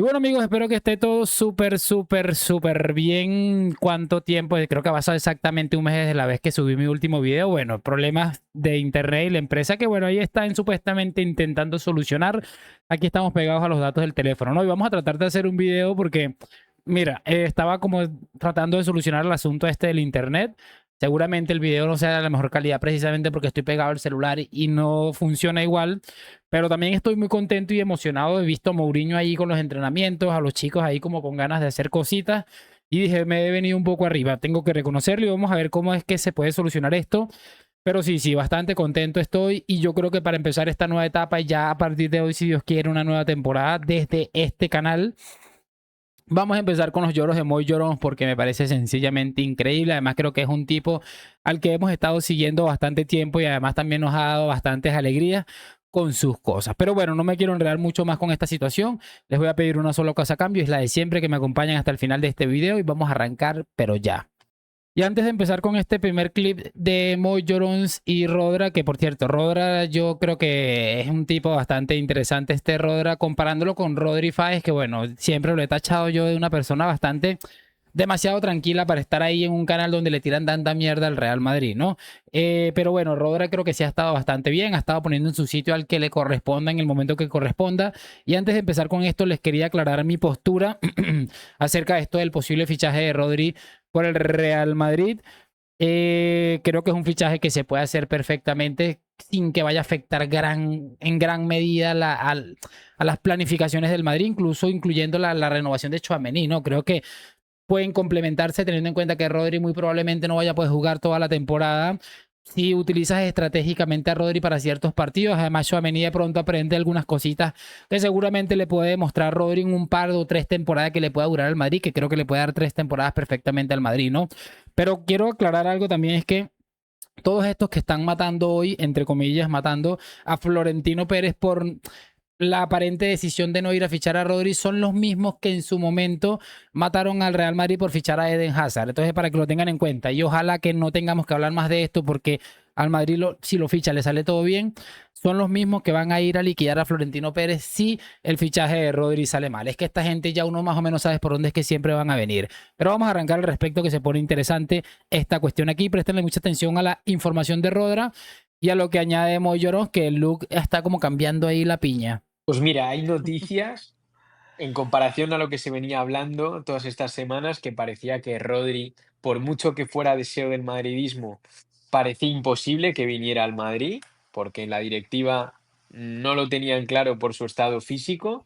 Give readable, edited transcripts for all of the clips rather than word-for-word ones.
Y bueno, amigos, espero que esté todo súper bien. ¿Cuánto tiempo? Creo que ha pasado exactamente un mes desde la vez que subí mi último video. Bueno, problemas de internet y la empresa que, bueno, ahí están supuestamente intentando solucionar. Aquí estamos pegados a los datos del teléfono, ¿no? Y vamos a tratar de hacer un video porque, mira, estaba como tratando de solucionar el asunto este del internet. Seguramente el video no sea de la mejor calidad precisamente porque estoy pegado al celular y no funciona igual. Pero también estoy muy contento y emocionado. He visto a Mourinho ahí con los entrenamientos, a los chicos ahí como con ganas de hacer cositas. Y dije, me he venido un poco arriba. Tengo que reconocerlo y vamos a ver cómo es que se puede solucionar esto. Pero sí, bastante contento estoy. Y yo creo que para empezar esta nueva etapa, ya a partir de hoy, si Dios quiere, una nueva temporada desde este canal. Vamos a empezar con los lloros de Moy Llorons porque me parece sencillamente increíble. Además, creo que es un tipo al que hemos estado siguiendo bastante tiempo y además también nos ha dado bastantes alegrías con sus cosas. Pero bueno, no me quiero enredar mucho más con esta situación. Les voy a pedir una sola cosa a cambio, es la de siempre, que me acompañen hasta el final de este video y vamos a arrancar, pero ya. Y antes de empezar con este primer clip de Moy Llorons y Rodra, que por cierto, Rodra yo creo que es un tipo bastante interesante este Rodra, comparándolo con Rodri Fáez, que bueno, siempre lo he tachado yo de una persona bastante demasiado tranquila para estar ahí en un canal donde le tiran tanta mierda al Real Madrid, ¿no? Pero bueno, Rodra creo que sí ha estado bastante bien, ha estado poniendo en su sitio al que le corresponda en el momento que corresponda. Y antes de empezar con esto, les quería aclarar mi postura acerca de esto del posible fichaje de Rodri por el Real Madrid. Creo que es un fichaje que se puede hacer perfectamente sin que vaya a afectar en gran medida a las planificaciones del Madrid, incluso incluyendo la renovación de Tchouaméni, ¿no? Creo que pueden complementarse teniendo en cuenta que Rodri muy probablemente no vaya a poder jugar toda la temporada. Si utilizas estratégicamente a Rodri para ciertos partidos, además Tchouaméni de pronto aprende algunas cositas que seguramente le puede mostrar Rodri en un par o tres temporadas que le pueda durar al Madrid, que creo que le puede dar tres temporadas perfectamente al Madrid, ¿no? Pero quiero aclarar algo también, es que todos estos que están matando hoy, entre comillas, matando a Florentino Pérez por la aparente decisión de no ir a fichar a Rodri, son los mismos que en su momento mataron al Real Madrid por fichar a Eden Hazard. Entonces, para que lo tengan en cuenta, y ojalá que no tengamos que hablar más de esto, porque al Madrid, si lo ficha, le sale todo bien, son los mismos que van a ir a liquidar a Florentino Pérez si el fichaje de Rodri sale mal. Es que esta gente ya uno más o menos sabe por dónde es que siempre van a venir. Pero vamos a arrancar al respecto, que se pone interesante esta cuestión aquí. Préstenle mucha atención a la información de Rodra y a lo que añade Moy Llorón, que el look está como cambiando ahí la piña. Pues mira, hay noticias en comparación a lo que se venía hablando todas estas semanas, que parecía que Rodri, por mucho que fuera deseo del madridismo, parecía imposible que viniera al Madrid, porque en la directiva no lo tenían claro por su estado físico.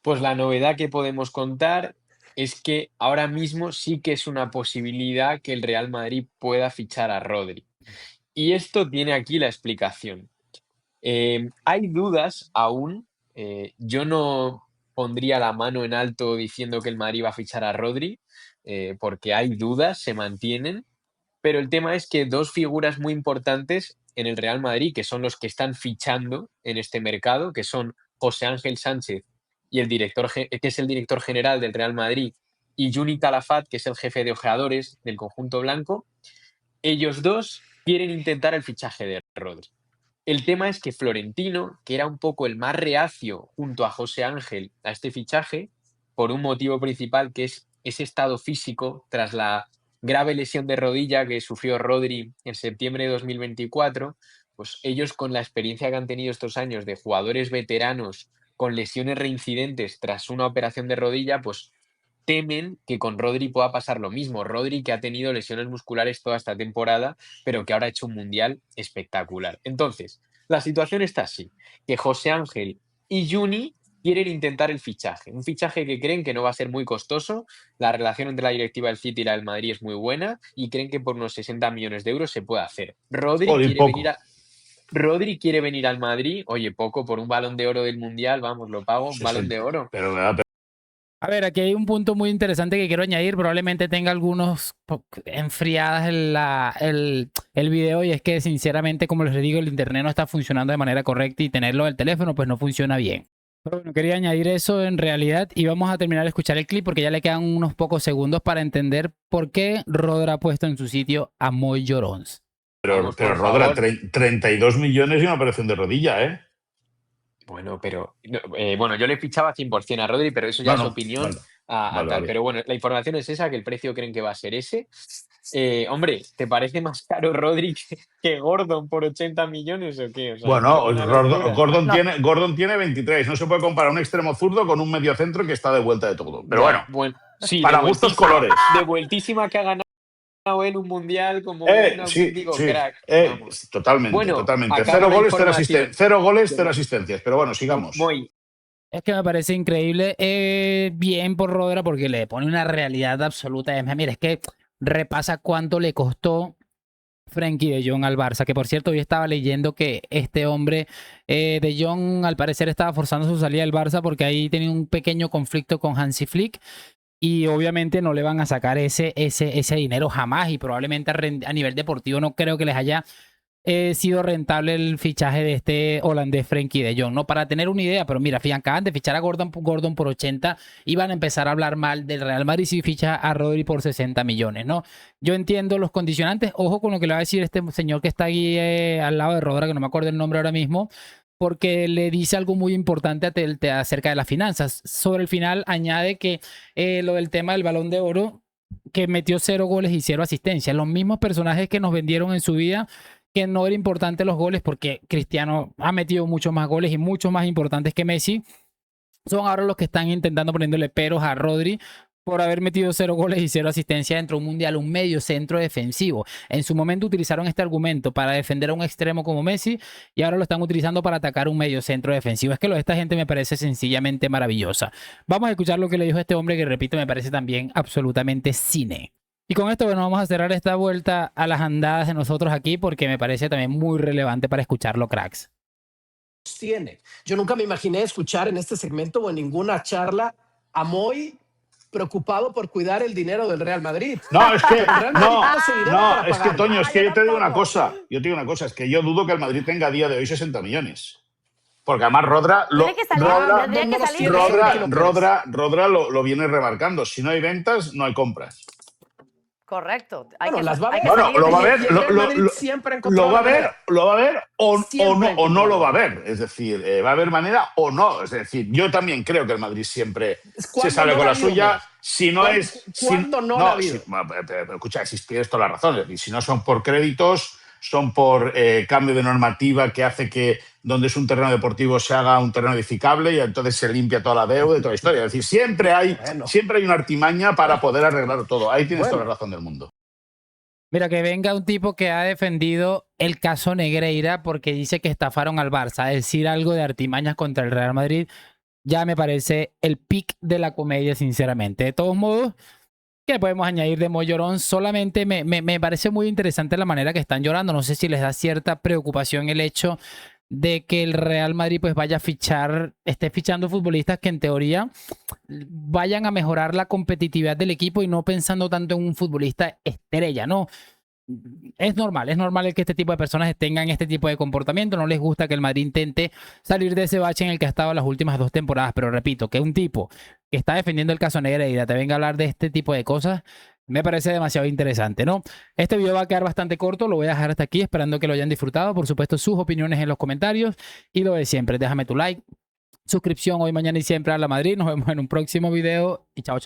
Pues la novedad que podemos contar es que ahora mismo sí que es una posibilidad que el Real Madrid pueda fichar a Rodri. Y esto tiene aquí la explicación. Hay dudas aún. Yo no pondría la mano en alto diciendo que el Madrid va a fichar a Rodri, porque hay dudas, se mantienen. Pero el tema es que dos figuras muy importantes en el Real Madrid, que son los que están fichando en este mercado, que son José Ángel Sánchez y el director, que es el director general del Real Madrid, y Juni Calafat, que es el jefe de ojeadores del conjunto blanco, ellos dos quieren intentar el fichaje de Rodri. El tema es que Florentino, que era un poco el más reacio junto a José Ángel a este fichaje, por un motivo principal que es ese estado físico tras la grave lesión de rodilla que sufrió Rodri en septiembre de 2024, pues ellos con la experiencia que han tenido estos años de jugadores veteranos con lesiones reincidentes tras una operación de rodilla, pues temen que con Rodri pueda pasar lo mismo. Rodri que ha tenido lesiones musculares toda esta temporada, pero que ahora ha hecho un mundial espectacular. Entonces, la situación está así, que José Ángel y Juni quieren intentar el fichaje. Un fichaje que creen que no va a ser muy costoso. La relación entre la directiva del City y la del Madrid es muy buena y creen que por unos 60 millones de euros se puede hacer. Joder, poco. Rodri quiere venir al Madrid. Oye, poco por un balón de oro del mundial, vamos, lo pago, un balón de oro. A ver, aquí hay un punto muy interesante que quiero añadir. Probablemente tenga algunos enfriadas el video y es que sinceramente, como les digo, el internet no está funcionando de manera correcta y tenerlo del teléfono pues no funciona bien. Pero bueno, quería añadir eso en realidad y vamos a terminar de escuchar el clip porque ya le quedan unos pocos segundos para entender por qué Rodra ha puesto en su sitio a Moy Llorons. Pero Vamos, por Rodra, favor. 32 millones y una operación de rodilla, ¿eh? Bueno, pero bueno, yo le fichaba 100% a Rodri, pero eso ya es Bueno, opinión vale, a vale, tal. vale. Pero bueno, la información es esa, que el precio creen que va a ser ese. Hombre, ¿te parece más caro Rodri que Gordon por 80 millones o qué? O sea, me Bueno, parece una locura. No, Gordon tiene 23. No se puede comparar un extremo zurdo con un mediocentro que está de vuelta de todo. Pero Ya, bueno, bueno, sí, para gustos colores. de vueltísima que ha ganado en un mundial como un Sí, auténtico sí. crack. Vamos. Totalmente, Bueno, totalmente. acabo la Cero goles, cero información. asistencias. Pero bueno, sigamos. Voy. Es que me parece increíble. Bien por Rodra porque le pone una realidad absoluta. Mira, es que repasa cuánto le costó Frenkie de Jong al Barça. Que por cierto, hoy estaba leyendo que este hombre de Jong al parecer estaba forzando su salida del Barça porque ahí tenía un pequeño conflicto con Hansi Flick. Y obviamente no le van a sacar ese dinero jamás. Y probablemente a nivel deportivo no creo que les haya sido rentable el fichaje de este holandés Frenkie de Jong, ¿no? Para tener una idea, pero mira, acaban de fichar a Gordon por 80, iban a empezar a hablar mal del Real Madrid si ficha a Rodri por 60 millones, ¿no? Yo entiendo los condicionantes, ojo con lo que le va a decir este señor que está ahí al lado de Rodra, que no me acuerdo el nombre ahora mismo, porque le dice algo muy importante acerca de las finanzas. Sobre el final añade que lo del tema del Balón de Oro, que metió 0 goles y 0 asistencias, los mismos personajes que nos vendieron en su vida que no era importante los goles porque Cristiano ha metido muchos más goles y muchos más importantes que Messi, son ahora los que están intentando poniéndole peros a Rodri por haber metido 0 goles y 0 asistencia dentro de un mundial, un medio centro defensivo. En su momento utilizaron este argumento para defender a un extremo como Messi y ahora lo están utilizando para atacar un medio centro defensivo. Es que lo de esta gente me parece sencillamente maravillosa. Vamos a escuchar lo que le dijo este hombre que, repito, me parece también absolutamente cine. Y con esto, bueno, vamos a cerrar esta vuelta a las andadas de nosotros aquí porque me parece también muy relevante para escucharlo, cracks. Tiene. Yo nunca me imaginé escuchar en este segmento o en ninguna charla a Moy preocupado por cuidar el dinero del Real Madrid. No, es que, El Real Madrid tiene ese dinero para es que, pagarlo. Toño, es que yo te digo una cosa. Es que yo dudo que el Madrid tenga a día de hoy 60 millones. Porque además Rodra lo viene remarcando. Si no hay ventas, no hay compras. Correcto. Bueno, las va a ver. Bueno, lo va a ver, siempre lo va a ver o no lo va a ver. ver. Es decir, va a haber manera o no. Es decir, yo también creo que el Madrid siempre se sale no con la la ha habido, suya. Moy? Si no es. ¿Cuándo no la ha habido? Escucha, si tienes toda la razón. Es decir, si no son por créditos, son por cambio de normativa que hace que donde es un terreno deportivo se haga un terreno edificable y entonces se limpia toda la deuda y toda la historia. Es decir, siempre hay una artimaña para poder arreglar todo. Ahí tienes toda la razón del mundo. Mira, que venga un tipo que ha defendido el caso Negreira porque dice que estafaron al Barça, a decir algo de artimañas contra el Real Madrid, ya me parece el pic de la comedia, sinceramente. De todos modos, ¿qué podemos añadir de Moy Llorón? Solamente me parece muy interesante la manera que están llorando. No sé si les da cierta preocupación el hecho de que el Real Madrid pues vaya a esté fichando futbolistas que en teoría vayan a mejorar la competitividad del equipo y no pensando tanto en un futbolista estrella, ¿no? Es normal que este tipo de personas tengan este tipo de comportamiento. No les gusta que el Madrid intente salir de ese bache en el que ha estado las últimas 2 temporadas. Pero repito, que un tipo que está defendiendo el caso Negreira te venga a hablar de este tipo de cosas, me parece demasiado interesante, ¿no? Este video va a quedar bastante corto, lo voy a dejar hasta aquí, esperando que lo hayan disfrutado. Por supuesto, sus opiniones en los comentarios. Y lo de siempre, déjame tu like, suscripción hoy, mañana y siempre a La Madrid. Nos vemos en un próximo video y chao, chao.